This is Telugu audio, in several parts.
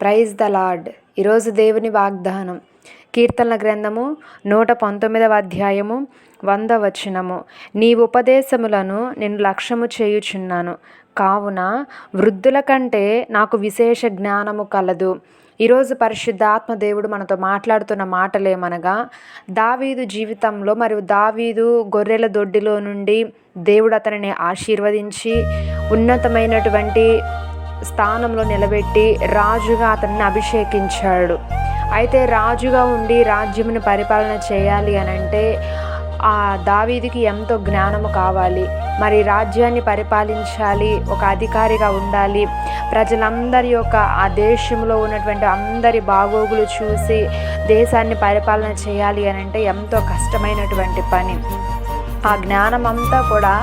Praise the lord. ఈరోజు దేవుని వాగ్దానం కీర్తనల గ్రంథము 119వ అధ్యాయము 100వ వచనము. నీ ఉపదేశములను నేను లక్ష్యము చేయుచున్నాను, కావున వృద్ధుల కంటే నాకు విశేష జ్ఞానము కలదు. ఈరోజు పరిశుద్ధాత్మ దేవుడు మనతో మాట్లాడుతున్న మాటలేమనగా, దావీదు జీవితంలో మరియు దావీదు గొర్రెల దొడ్డిలో నుండి దేవుడు అతనిని ఆశీర్వదించి ఉన్నతమైనటువంటి స్థానంలో నిలబెట్టి రాజుగా అతన్ని అభిషేకించాడు. అయితే రాజుగా ఉండి రాజ్యమును పరిపాలన చేయాలి అనంటే ఆ దావీదుకి ఎంతో జ్ఞానము కావాలి. మరి రాజ్యాన్ని పరిపాలించాలి, ఒక అధికారిగా ఉండాలి, ప్రజలందరి యొక్క ఆ దేశంలో ఉన్నటువంటి అందరి బాగోగులు చూసి దేశాన్ని పరిపాలన చేయాలి అనంటే ఎంతో కష్టమైనటువంటి పని. ఆ జ్ఞానం అంతా కూడా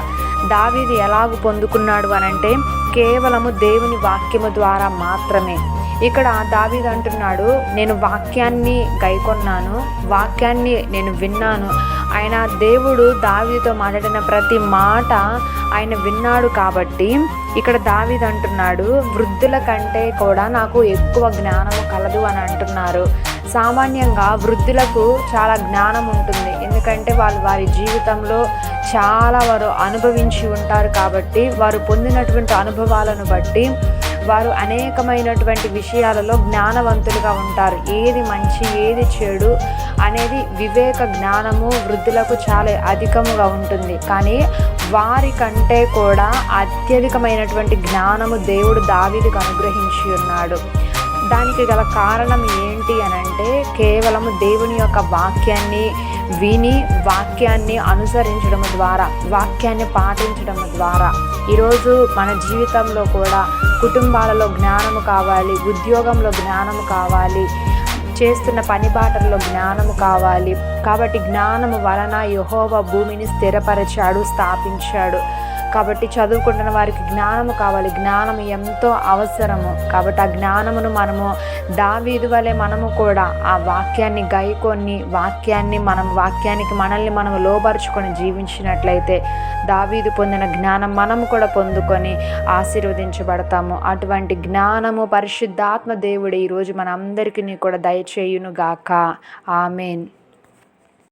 దావీదు ఎలాగూ పొందుకున్నాడు అనంటే కేవలము దేవుని వాక్యము ద్వారా మాత్రమే. ఇక్కడ దావీదు అంటున్నాడు, నేను వాక్యాన్ని గైకొన్నాను, వాక్యాన్ని నేను విన్నాను. ఆయన దేవుడు దావీదుతో మాట్లాడిన ప్రతి మాట ఆయన విన్నాడు. కాబట్టి ఇక్కడ దావీదు అంటున్నాడు, వృద్ధుల కంటే కూడా నాకు ఎక్కువ జ్ఞానము కలదు అని అంటున్నారు. సామాన్యంగా వృద్ధులకు చాలా జ్ఞానం ఉంటుంది, ఎందుకంటే వాళ్ళు వారి జీవితంలో చాలా వారు అనుభవించి ఉంటారు. కాబట్టి వారు పొందినటువంటి అనుభవాలను బట్టి వారు అనేకమైనటువంటి విషయాలలో జ్ఞానవంతులుగా ఉంటారు. ఏది మంచి ఏది చెడు అనేది వివేక జ్ఞానము వృద్ధులకు చాలా అధికముగా ఉంటుంది. కానీ వారి కంటే కూడా అత్యధికమైనటువంటి జ్ఞానము దేవుడు దావీదుకు అనుగ్రహించి ఉన్నాడు. దానికి గల కారణం ఏంటి అనంటే కేవలము దేవుని యొక్క వాక్యాన్ని విని వాక్యాన్ని అనుసరించడం ద్వారా, వాక్యాన్ని పాటించడం ద్వారా. ఈరోజు మన జీవితంలో కూడా కుటుంబాలలో జ్ఞానము కావాలి, ఉద్యోగంలో జ్ఞానము కావాలి, చేస్తున్న పని బాటల్లో జ్ఞానము కావాలి. కాబట్టి జ్ఞానము వలన యెహోవా భూమిని స్థిరపరిచాడు, స్థాపించాడు. కాబట్టి చదువుకుంటున్న వారికి జ్ఞానము కావాలి, జ్ఞానం ఎంతో అవసరము. కాబట్టి ఆ జ్ఞానమును మనము దావీదు వలె మనము కూడా ఆ వాక్యాన్ని గైకొని వాక్యానికి మనల్ని మనము లోబరుచుకొని జీవించినట్లయితే దావీదు పొందిన జ్ఞానం మనము కూడా పొందుకొని ఆశీర్వదించబడతాము. అటువంటి జ్ఞానము పరిశుద్ధాత్మ దేవుడు ఈరోజు మన అందరికీ కూడా దయచేయునుగాక. ఆమేన్.